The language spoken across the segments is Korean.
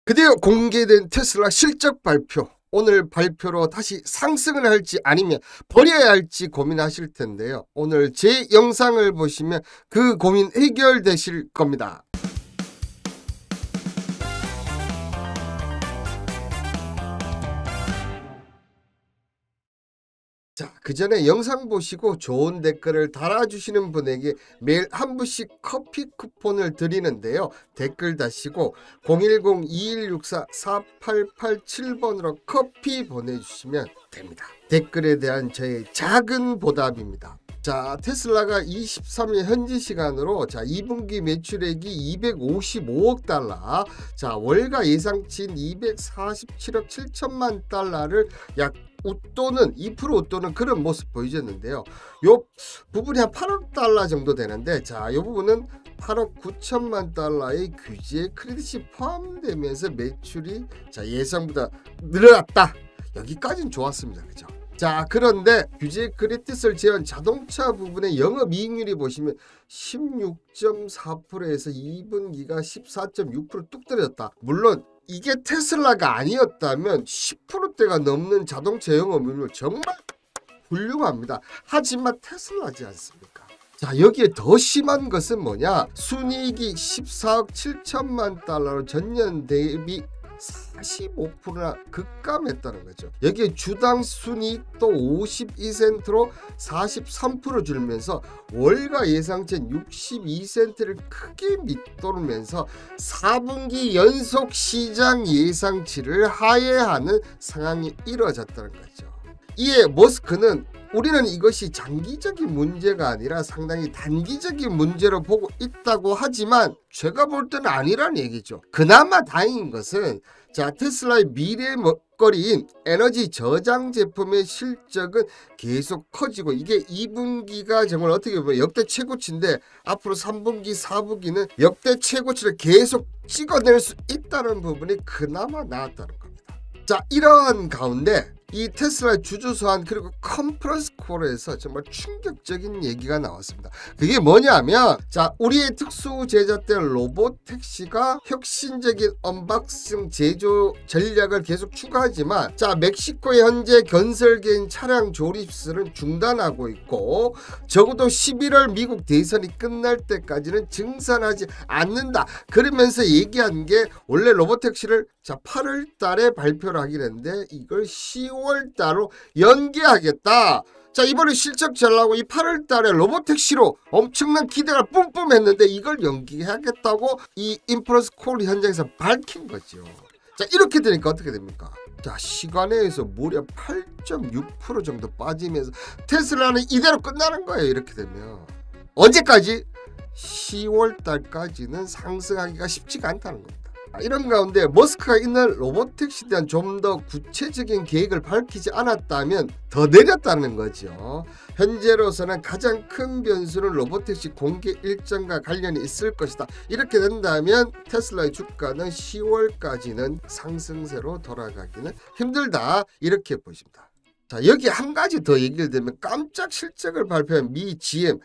드디어 공개된 테슬라 실적 발표. 오늘 발표로 다시 상승을 할지 아니면 버려야 할지 고민하실 텐데요. 오늘 제 영상을 보시면 그 고민 해결되실 겁니다. 자, 그 전에 영상 보시고 좋은 댓글을 달아주시는 분에게 매일 한 분씩 커피 쿠폰을 드리는데요. 댓글 다시고 010-2164-4887번으로 커피 보내주시면 됩니다. 댓글에 대한 저의 작은 보답입니다. 자, 테슬라가 23일 현지 시간으로 2분기 매출액이 255억 달러, 월가 예상치인 247억 7천만 달러를 약 웃도는 2% 웃도는 그런 모습 보여줬는데요. 요 부분이 한 8억 달러 정도 되는데, 이 부분은 8억 9천만 달러의 규제 크레딧이 포함되면서 매출이 예상보다 늘어났다. 여기까지는 좋았습니다. 그죠? 그런데 규제 크레딧을 제한 자동차 부분의 영업이익률이 보시면 16.4%에서 2분기가 14.6% 뚝 떨어졌다. 물론 이게 테슬라가 아니었다면 10%대가 넘는 자동차 영업이익률 정말 훌륭합니다. 하지만 테슬라지 않습니까? 여기에 더 심한 것은 뭐냐? 순이익이 14억 7천만 달러로 전년 대비 45%나 급감했다는 거죠. 여기에 주당 순이익도 52센트로 43% 줄면서 월가 예상치인 62센트를 크게 밑도르면서 4분기 연속 시장 예상치를 하회하는 상황이 이뤄졌다는 거죠. 이에 머스크는 우리는 이것이 장기적인 문제가 아니라 상당히 단기적인 문제로 보고 있다고 하지만 제가 볼 때는 아니라는 얘기죠. 그나마 다행인 것은 테슬라의 미래 먹거리인 에너지 저장 제품의 실적은 계속 커지고, 이게 2분기가 정말 어떻게 보면 역대 최고치인데 앞으로 3분기, 4분기는 역대 최고치를 계속 찍어낼 수 있다는 부분이 그나마 나았다는 겁니다. 이러한 가운데 이 테슬라 주주소환 그리고 컨퍼런스 콜에서 정말 충격적인 얘기가 나왔습니다. 그게 뭐냐면 우리의 특수 제작된 로봇 택시가 혁신적인 언박싱 제조 전략을 계속 추가하지만 멕시코의 현재 건설계인 차량 조립실은 중단하고 있고 적어도 11월 미국 대선이 끝날 때까지는 증산하지 않는다. 그러면서 얘기한 게 원래 로봇 택시를 8월 달에 발표를 하기로 했는데 이걸 10월 달로 연기하겠다. 이번에 실적 잘 나오고 이 8월 달에 로봇택시로 엄청난 기대가 뿜뿜했는데 이걸 연기하겠다고 이 인퍼런스 콜 현장에서 밝힌 거죠. 이렇게 되니까 어떻게 됩니까? 시간에서 무려 8.6% 정도 빠지면서 테슬라는 이대로 끝나는 거예요. 이렇게 되면 언제까지? 10월 달까지는 상승하기가 쉽지가 않다는 겁니다. 이런 가운데 머스크가 이날 로봇택시에 대한 좀 더 구체적인 계획을 밝히지 않았다면 더 내렸다는 거죠. 현재로서는 가장 큰 변수는 로봇택시 공개 일정과 관련이 있을 것이다. 이렇게 된다면 테슬라의 주가는 10월까지는 상승세로 돌아가기는 힘들다. 이렇게 보십니다. 여기 한 가지 더 얘기를 드리면 깜짝 실적을 발표한 미 GM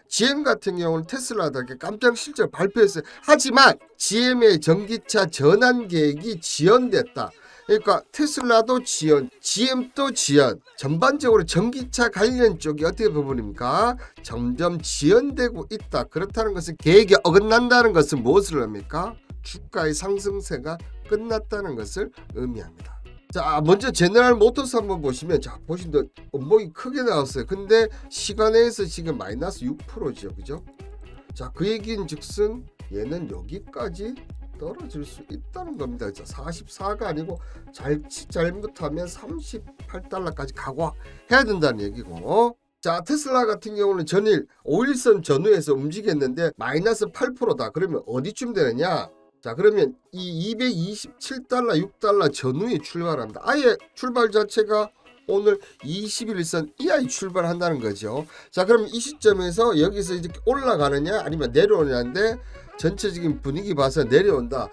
같은 경우는 테슬라답게 깜짝 실적을 발표했어요. 하지만 GM의 전기차 전환 계획이 지연됐다. 그러니까 테슬라도 지연, GM도 지연, 전반적으로 전기차 관련 쪽이 어떻게 부분입니까? 점점 지연되고 있다. 그렇다는 것은 계획이 어긋난다는 것은 무엇을 의미합니까? 주가의 상승세가 끝났다는 것을 의미합니다. 먼저 제너럴 모터스 한번 보시면 보시면 음봉이 크게 나왔어요. 근데 시간에서 지금 마이너스 6%죠. 그죠? 그 얘기인 즉슨 얘는 여기까지 떨어질 수 있다는 겁니다. 44가 아니고 잘못하면 38달러까지 각오해야 된다는 얘기고, 테슬라 같은 경우는 전일 5일선 전후에서 움직였는데 마이너스 8%다. 그러면 어디쯤 되느냐? 그러면 이 227달러 6달러 전후에 출발합니다. 아예 출발 자체가 오늘 21일선 이하에 출발한다는 거죠. 그럼 이 시점에서 여기서 이렇게 올라가느냐 아니면 내려오냐인데 전체적인 분위기 봐서 내려온다.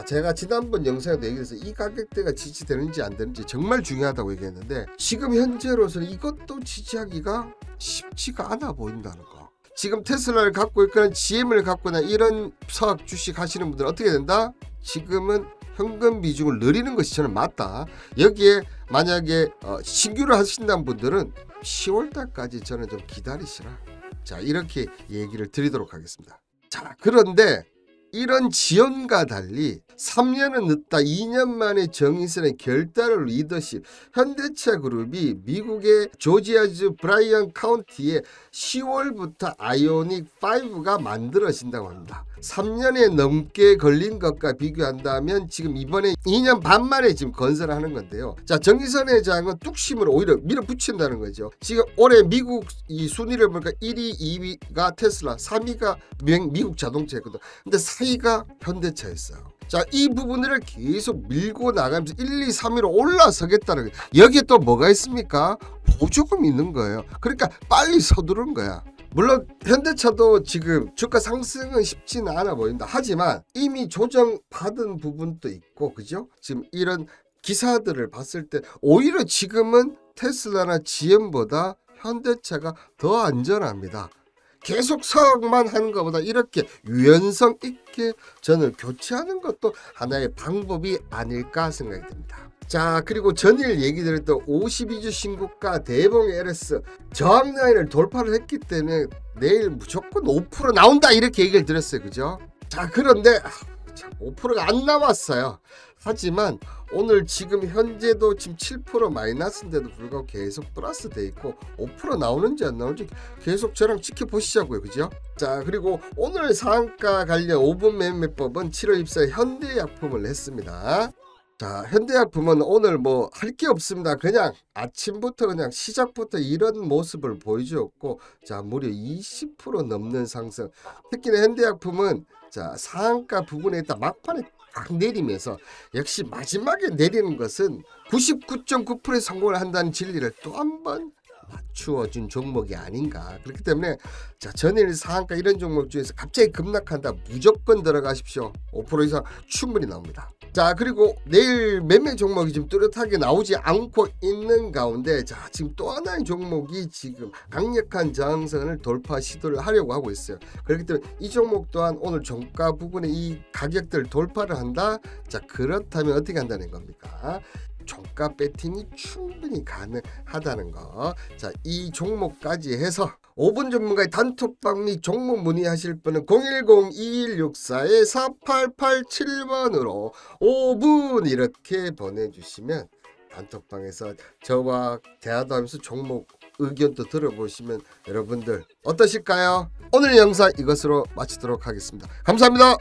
제가 지난번 영상에도 얘기해서 이 가격대가 지지되는지 안 되는지 정말 중요하다고 얘기했는데 지금 현재로서는 이것도 지지하기가 쉽지가 않아 보인다는 거. 지금 테슬라를 갖고 있거나 GM을 갖거나 이런 사업 주식 하시는 분들은 어떻게 된다? 지금은 현금 비중을 늘리는 것이 저는 맞다. 여기에 만약에 신규를 하신다는 분들은 10월달까지 저는 좀 기다리시라. 자, 이렇게 얘기를 드리도록 하겠습니다. 자, 그런데 이런 지연과 달리 3년은 늦다 2년 만에 정의선의 결단을 리더십, 현대차 그룹이 미국의 조지아주 브라이언 카운티에 10월부터 아이오닉 5가 만들어진다고 합니다. 3년에 넘게 걸린 것과 비교한다면 지금 이번에 2년 반 만에 지금 건설을 하는 건데요. 자, 정의선 회장은 뚝심으로 오히려 밀어붙인다는 거죠. 지금 올해 미국 이 순위를 보니까 1위, 2위가 테슬라, 3위가 미국 자동차였거든. 근데 4위가 현대차였어요. 자, 이 부분을 계속 밀고 나가면서 1, 2, 3위로 올라서겠다는 거예요. 여기에 또 뭐가 있습니까? 보조금 있는 거예요. 그러니까 빨리 서두른 거야. 물론 현대차도 지금 주가 상승은 쉽지는 않아 보인다. 하지만 이미 조정받은 부분도 있고, 그죠? 지금 이런 기사들을 봤을 때 오히려 지금은 테슬라나 GM보다 현대차가 더 안전합니다. 계속 서만 하는 것보다 이렇게 유연성 있게 저는 교체하는 것도 하나의 방법이 아닐까 생각이 듭니다. 자, 그리고 전일 얘기 드렸던 52주 신고가 대봉 LS 저항 라인을 돌파를 했기 때문에 내일 무조건 5% 나온다 이렇게 얘기를 드렸어요. 그죠? 자, 그런데 5%가 안 나왔어요. 하지만 오늘 지금 현재도 지금 7% 마이너스인데도 불구하고 계속 플러스 돼 있고 5% 나오는지 안 나오는지 계속 저랑 지켜보시자고요. 그죠? 자, 그리고 오늘 상한가 관련 5분 매매법은 7월 24일 현대약품을 했습니다. 자, 현대약품은 오늘 뭐 할 게 없습니다. 그냥 아침부터 그냥 시작부터 이런 모습을 보여주었고, 자, 무려 20% 넘는 상승. 특히나 현대약품은 자, 상한가 부분에 있다 막판에 딱 내리면서 역시 마지막에 내리는 것은 99.9%의 성공을 한다는 진리를 또 한 번 맞추어준 종목이 아닌가. 그렇기 때문에 자, 전일 상한가 이런 종목 중에서 갑자기 급락한다 무조건 들어가십시오. 5% 이상 충분히 나옵니다. 자, 그리고 내일 매매 종목이 좀 뚜렷하게 나오지 않고 있는 가운데 자, 지금 또 하나의 종목이 지금 강력한 저항선을 돌파 시도를 하려고 하고 있어요. 그렇기 때문에 이 종목 또한 오늘 종가 부분에 이 가격대를 돌파를 한다. 자, 그렇다면 어떻게 한다는 겁니까? 종가 배팅이 충분히 가능하다는 거. 자, 이 종목까지 해서 5분 전문가의 단톡방 및 종목 문의하실 분은 010-2164-4887번으로 5분 이렇게 보내주시면 단톡방에서 저와 대화도 하면서 종목 의견도 들어보시면 여러분들 어떠실까요? 오늘 영상 이것으로 마치도록 하겠습니다. 감사합니다.